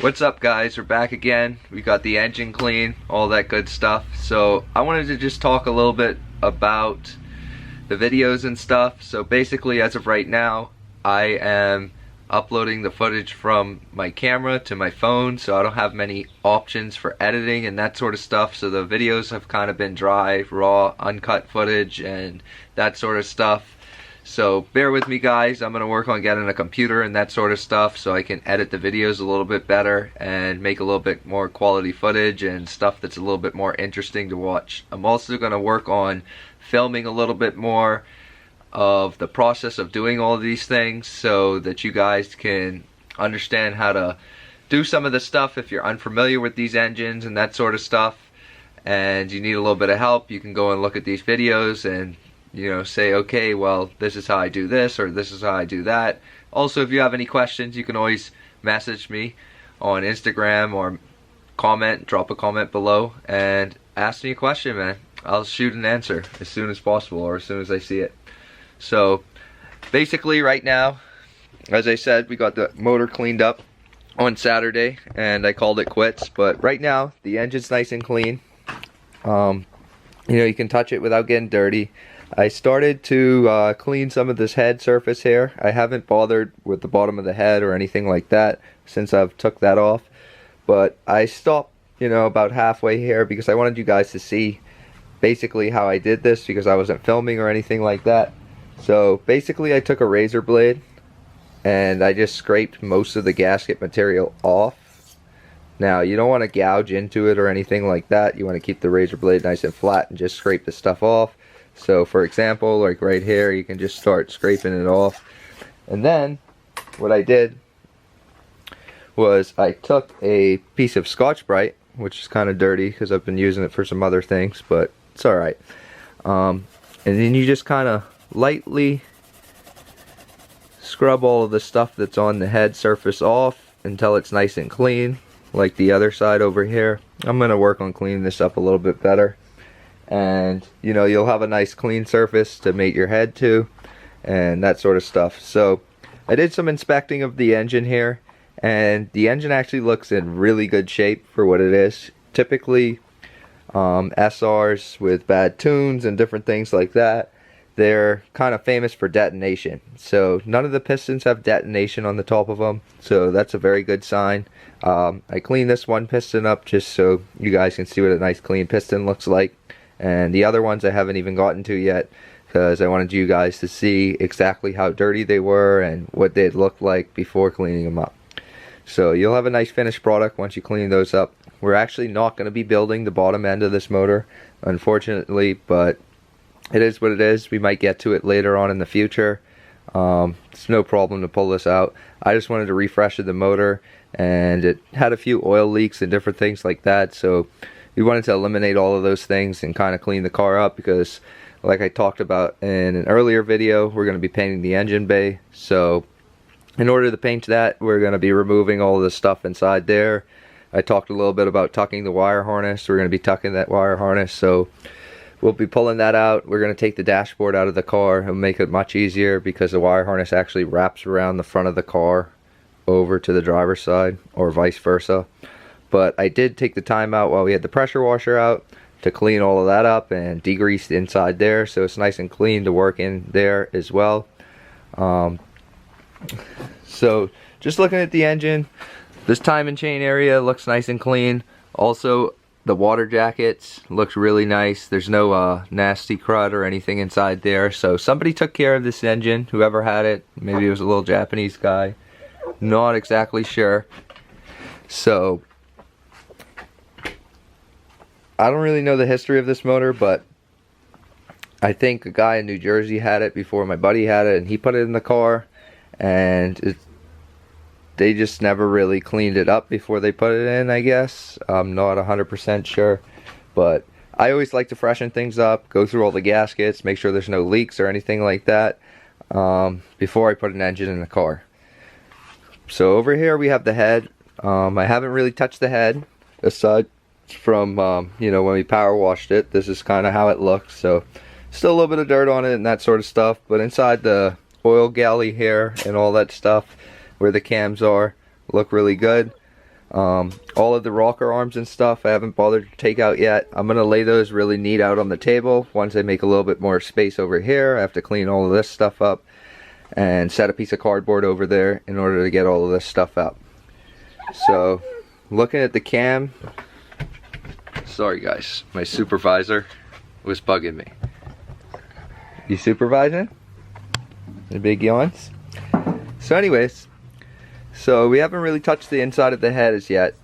What's up, guys? We're back again. We got the engine clean, all that good stuff. So I wanted to just talk a little bit about the videos and stuff. So basically, as of right now, I am uploading the footage from my camera to my phone, so I don't have many options for editing and that sort of stuff. So the videos have kind of been dry, raw, uncut footage and that sort of stuff. So bear with me, guys. I'm gonna work on getting a computer and that sort of stuff so I can edit the videos a little bit better and make a little bit more quality footage and stuff that's a little bit more interesting to watch. I'm also gonna work on filming a little bit more of the process of doing all of these things so that you guys can understand how to do some of the stuff if you're unfamiliar with these engines and that sort of stuff, and you need a little bit of help. You can go and look at these videos and say, okay, well, this is how I do this, or this is how I do that. Also, if you have any questions, you can always message me on Instagram or drop a comment below and ask me a question, man. I'll shoot an answer as soon as possible or as soon as I see it. So basically right now, as I said, we got the motor cleaned up on Saturday and I called it quits. But right now the engine's nice and clean. You can touch it without getting dirty. I started to clean some of this head surface here. I haven't bothered with the bottom of the head or anything like that since I've took that off, but I stopped about halfway here because I wanted you guys to see basically how I did this, because I wasn't filming or anything like that. So basically I took a razor blade and I just scraped most of the gasket material off. Now you don't want to gouge into it or anything like that. You want to keep the razor blade nice and flat and just scrape the stuff off. So for example, like right here, you can just start scraping it off. And then what I did was I took a piece of Scotch-Brite, which is kind of dirty because I've been using it for some other things, but it's alright. And then you just kind of lightly scrub all of the stuff that's on the head surface off until it's nice and clean, like the other side over here. I'm going to work on cleaning this up a little bit better. And you'll have a nice clean surface to mate your head to and that sort of stuff. So I did some inspecting of the engine here, and the engine actually looks in really good shape for what it is. Typically SRs with bad tunes and different things like that, they're kind of famous for detonation. So none of the pistons have detonation on the top of them, so that's a very good sign. I cleaned this one piston up just so you guys can see what a nice clean piston looks like. And the other ones I haven't even gotten to yet, because I wanted you guys to see exactly how dirty they were and what they'd look like before cleaning them up. So you'll have a nice finished product once you clean those up. We're actually not going to be building the bottom end of this motor, unfortunately, but it is what it is. We might get to it later on in the future. It's no problem to pull this out. I just wanted to refresh the motor, and it had a few oil leaks and different things like that, so we wanted to eliminate all of those things and kind of clean the car up, because like I talked about in an earlier video, we're going to be painting the engine bay. So in order to paint that, we're going to be removing all of the stuff inside there. I talked a little bit about tucking the wire harness. We're going to be tucking that wire harness, so we'll be pulling that out. We're going to take the dashboard out of the car and make it much easier, because the wire harness actually wraps around the front of the car over to the driver's side, or vice versa. But I did take the time out while we had the pressure washer out to clean all of that up and degrease the inside there, so it's nice and clean to work in there as well. So just looking at the engine, this time and chain area looks nice and clean. Also, the water jackets looks really nice. There's no nasty crud or anything inside there. So somebody took care of this engine, whoever had it. Maybe it was a little Japanese guy. Not exactly sure. So I don't really know the history of this motor, but I think a guy in New Jersey had it before my buddy had it, and he put it in the car, and they just never really cleaned it up before they put it in, I guess. I'm not 100% sure, but I always like to freshen things up, go through all the gaskets, make sure there's no leaks or anything like that before I put an engine in the car. So over here we have the head. I haven't really touched the head aside from when we power washed it. This is kind of how it looks. So still a little bit of dirt on it and that sort of stuff, but inside the oil galley here and all that stuff where the cams are look really good. All of the rocker arms and stuff I haven't bothered to take out yet. I'm going to lay those really neat out on the table. Once I make a little bit more space over here, I have to clean all of this stuff up and set a piece of cardboard over there in order to get all of this stuff out. So, looking at the cam, sorry guys, my supervisor was bugging me. You supervising? The big yawns? So anyways, so we haven't really touched the inside of the head as yet.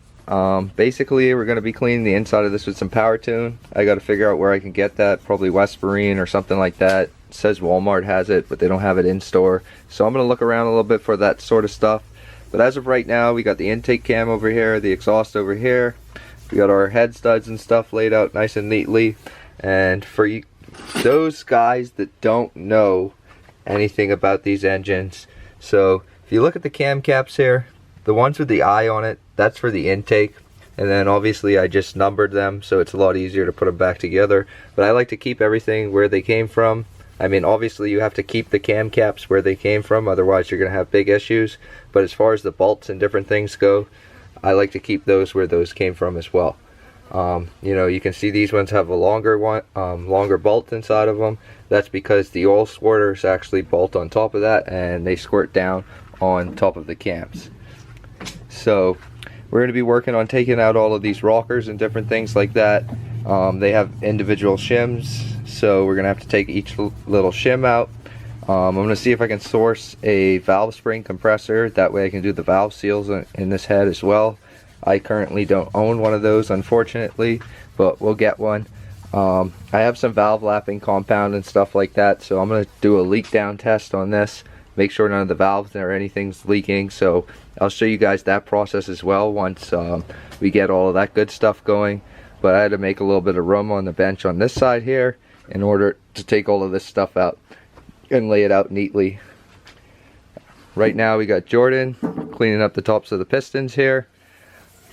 Basically we're going to be cleaning the inside of this with some Power Tune. I got to figure out where I can get that, probably West Marine or something like that. It says Walmart has it, but they don't have it in store. So I'm going to look around a little bit for that sort of stuff. But as of right now, we got the intake cam over here, the exhaust over here. We got our head studs and stuff laid out nice and neatly. And for you, those guys that don't know anything about these engines, so if you look at the cam caps here, the ones with the eye on it, that's for the intake. And then obviously I just numbered them, so it's a lot easier to put them back together. But I like to keep everything where they came from. I mean, obviously you have to keep the cam caps where they came from, otherwise you're going to have big issues. But as far as the bolts and different things go, I like to keep those where those came from as well. You know, you can see these ones have a longer bolt inside of them. That's because the oil squirters actually bolt on top of that, and they squirt down on top of the cams. So we're going to be working on taking out all of these rockers and different things like that. They have individual shims, so we're going to have to take each little shim out. I'm going to see if I can source a valve spring compressor. That way I can do the valve seals in this head as well. I currently don't own one of those, unfortunately, but we'll get one. I have some valve lapping compound and stuff like that, so I'm going to do a leak down test on this. Make sure none of the valves or anything's leaking, so I'll show you guys that process as well once we get all of that good stuff going. But I had to make a little bit of room on the bench on this side here in order to take all of this stuff out and lay it out neatly. Right now we got Jordan cleaning up the tops of the pistons here,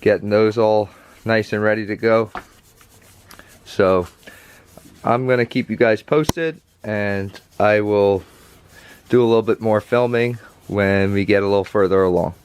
getting those all nice and ready to go. So I'm gonna keep you guys posted, and I will do a little bit more filming when we get a little further along.